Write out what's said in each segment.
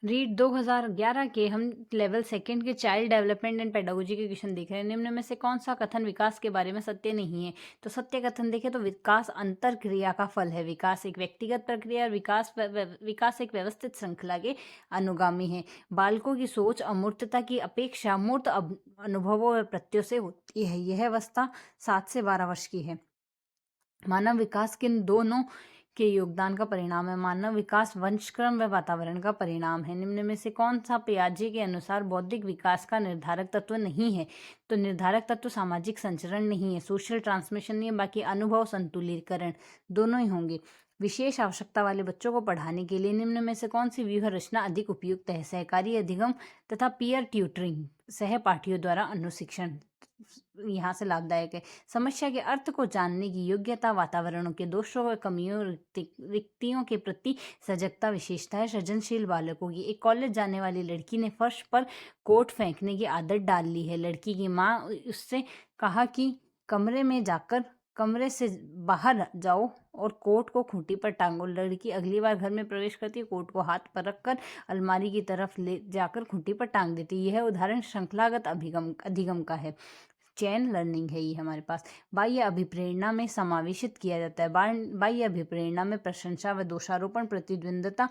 Read 2011 के हम level second के चाइल्ड डेवलपमेंट एंड पेडागोजी के क्वेश्चन देख रहे हैं। निम्न में से कौन सा कथन विकास के बारे में सत्य नहीं है? तो सत्य कथन देखें तो विकास अंतर क्रिया का फल है। विकास एक व्यक्तिगत प्रक्रिया और विकास एक व्यवस्थित श्रृंखला के अनुगामी है। बालकों की सोच अमूर्तता की अपेक्षा मूर्त अनुभवों व प्रत्ययों से होती है। यह अवस्था 7 से 12 वर्ष की है। मानव विकास किन दोनों के योगदान का परिणाम है? मानव विकास वंशक्रम व वातावरण का परिणाम है। निम्न में से कौन सा पियाजे के अनुसार बौद्धिक विकास का निर्धारक तत्व नहीं है? तो निर्धारक तत्व सामाजिक संचरण नहीं है, सोशल ट्रांसमिशन नहीं है, बाकी अनुभव संतुलीकरण दोनों ही होंगे। विशेष आवश्यकता वाले बच्चों को पढ़ाने के लिए निम्न में से कौन सी व्यूह रचना अधिक उपयुक्त है? सहकारी अधिगम तथा पीयर ट्यूटरिंग, सहपाठियों द्वारा अनुशिक्षण यहाँ से लाभदायक है। समस्या के अर्थ को जानने की योग्यता, वातावरणों के दोषों व कमियों, रिक्तियों के प्रति सजगता विशेषता है सृजनशील बालकों की। एक कॉलेज जाने वाली लड़की ने फर्श पर कोट फेंकने की आदत डाल ली है। लड़की की माँ उससे कहा कि कमरे से बाहर जाओ और कोट को खूंटी पर टांगो। लड़की अगली बार घर में प्रवेश करती, कोट को हाथ पर रखकर अलमारी की तरफ ले जाकर खूंटी पर टांग देती। यह उदाहरण श्रृंखलागत अधिगम का है। चैन लर्निंग है ये हमारे पास। बाह्य अभिप्रेरणा में समावेशित किया जाता है। बाह्य अभिप्रेरणा में प्रशंसा व दोषारोपण, प्रतिद्वंद्विता,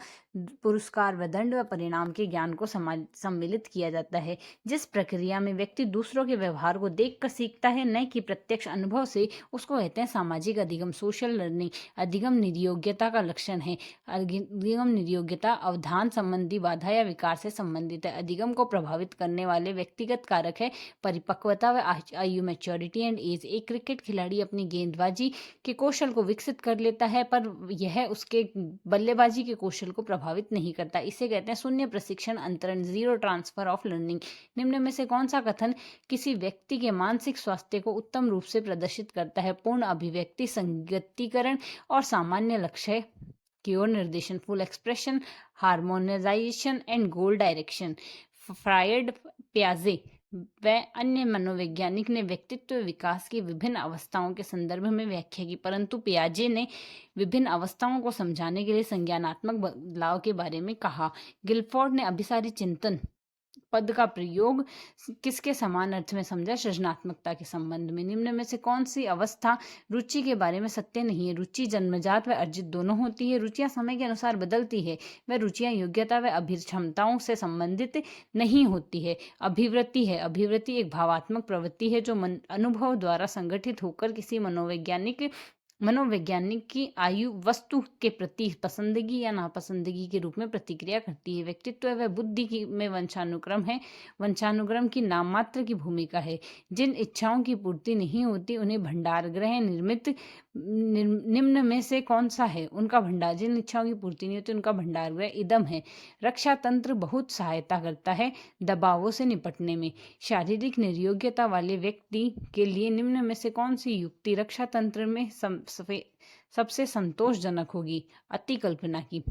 पुरस्कार व दंड व परिणाम के ज्ञान को सम्मिलित किया जाता है। जिस प्रक्रिया में व्यक्ति दूसरों के व्यवहार को देखकर सीखता है, न कि प्रत्यक्ष अनुभव से, उसको कहते हैं सामाजिक अधिगम, सोशल लर्निंग। अधिगम निर्योग्यता का लक्षण है। अधिगम निर्योग्यता अवधान संबंधी बाधा या विकार से संबंधित है। अधिगम को प्रभावित करने वाले व्यक्तिगत कारक है परिपक्वता व आयु, मैच्योरिटी एंड एज। एक क्रिकेट खिलाड़ी अपनी गेंदबाजी के कौशल को विकसित कर लेता है, पर यह उसके बल्लेबाजी के कौशल को प्रभावित नहीं करता। इसे कहते हैं शून्य प्रशिक्षण अंतरण, जीरो ट्रांसफर ऑफ लर्निंग। निम्न में से कौन सा कथन किसी व्यक्ति के मानसिक स्वास्थ्य को उत्तम रूप से प्रदर्शित करता है? पूर्ण अभिव्यक्ति, संगतीकरण और सामान्य लक्ष्य की ओर निर्देशन, full expression, harmonization and goal direction. Freud, पियाजे व अन्य मनोवैज्ञानिक ने व्यक्तित्व विकास की विभिन्न अवस्थाओं के संदर्भ में व्याख्या की, परंतु पियाजे ने विभिन्न अवस्थाओं को समझाने के लिए संज्ञानात्मक बदलाव के बारे में कहा। गिलफोर्ड ने अभिसारी चिंतन पद का प्रयोग किसके समान अर्थ में समझा? सृजनात्मकता के संबंध में। निम्न में से कौन सी अवस्था रुचि के बारे में सत्य नहीं है? रुचि जन्मजात व अर्जित दोनों होती है। रुचियां समय के अनुसार बदलती है। वह रुचियां योग्यता व अभिक्षमताओं से संबंधित नहीं होती है। अभिवृत्ति है। अभिवृत्ति एक भावात्मक प्रवृत्ति है जो अनुभव द्वारा संगठित होकर किसी मनोवैज्ञानिक की आयु वस्तु के प्रति पसंदगी या नापसंदगी के रूप में प्रतिक्रिया करती है। व्यक्तित्व व बुद्धि में वंशानुक्रम है। वंशानुक्रम की नाममात्र की भूमिका है। जिन इच्छाओं की पूर्ति नहीं होती उन्हें भंडारगृह निर्मित निम्न में से कौन सा है? उनका भंडार, जिन इच्छाओं की पूर्ति नहीं होती उनका भंडारगृह इदम है। रक्षा तंत्र बहुत सहायता करता है दबावों से निपटने में। शारीरिक निर्योग्यता वाले व्यक्ति के लिए निम्न में से कौन सी युक्ति रक्षा तंत्र में सबसे संतोषजनक होगी? अति कल्पना की।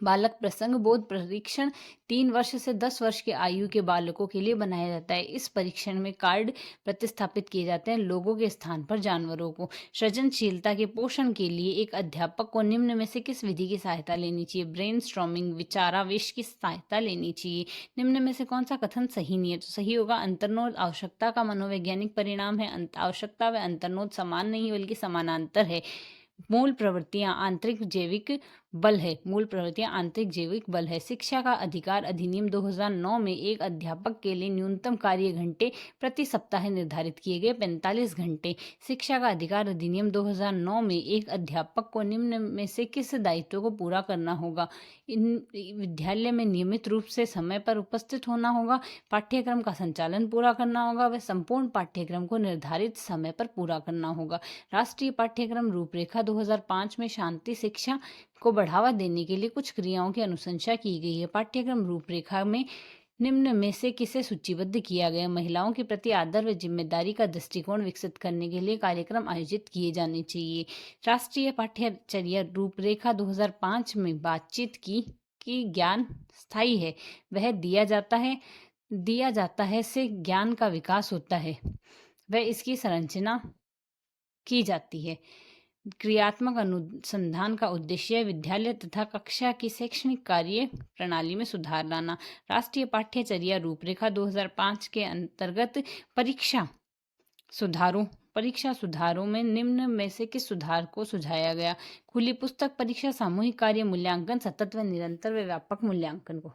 बालक प्रसंग बोध परीक्षण 3 वर्ष से 10 वर्ष के आयु के बालकों के लिए बनाया जाता है। इस परीक्षण में कार्ड प्रतिस्थापित किए जाते हैं लोगों के स्थान पर जानवरों को। सृजनशीलता के पोषण के लिए एक अध्यापक को निम्न में से किस विधि की सहायता लेनी चाहिए? ब्रेनस्टॉर्मिंग, विचारावेश की सहायता लेनी चाहिए। निम्न में से कौन सा कथन सही नहीं है? तो सही होगा अंतर्नोद आवश्यकता का मनोवैज्ञानिक परिणाम है। आवश्यकता व अंतर्नोद समान नहीं बल्कि समानांतर है। मूल प्रवृत्तियां आंतरिक जैविक बल है। मूल प्रवृत्तियां आंतरिक जैविक बल है। शिक्षा का अधिकार अधिनियम 2009 में एक अध्यापक के लिए न्यूनतम कार्य घंटे प्रति सप्ताह निर्धारित किए गए 45 घंटे। शिक्षा का अधिकार अधिनियम 2009 में एक अध्यापक को निम्न में से किस दायित्व को पूरा करना होगा? विद्यालय में नियमित रूप से समय पर उपस्थित होना होगा, पाठ्यक्रम का संचालन पूरा करना होगा व संपूर्ण पाठ्यक्रम को निर्धारित समय पर पूरा करना होगा। राष्ट्रीय पाठ्यक्रम रूपरेखा 2005 में शांति शिक्षा को बढ़ावा देने के लिए कुछ क्रियाओं की अनुशंसा की गई है। पाठ्यक्रम रूपरेखा में निम्न में से किसे सूचीबद्ध किया गया? महिलाओं के प्रति आदर व जिम्मेदारी का दृष्टिकोण विकसित करने के लिए कार्यक्रम आयोजित किए जाने चाहिए। राष्ट्रीय पाठ्यचर्या रूपरेखा 2005 में बातचीत की ज्ञान स्थायी है, वह दिया जाता है से ज्ञान का विकास होता है, वह इसकी संरचना की जाती है। क्रियात्मक अनुसंधान का उद्देश्य है विद्यालय तथा कक्षा की शैक्षणिक कार्य प्रणाली में सुधार लाना। राष्ट्रीय पाठ्यचर्या रूपरेखा 2005 के अंतर्गत परीक्षा सुधारों में निम्न में से किस सुधार को सुझाया गया? खुली पुस्तक परीक्षा, सामूहिक कार्य मूल्यांकन, सतत व निरंतर व व्यापक मूल्यांकन को।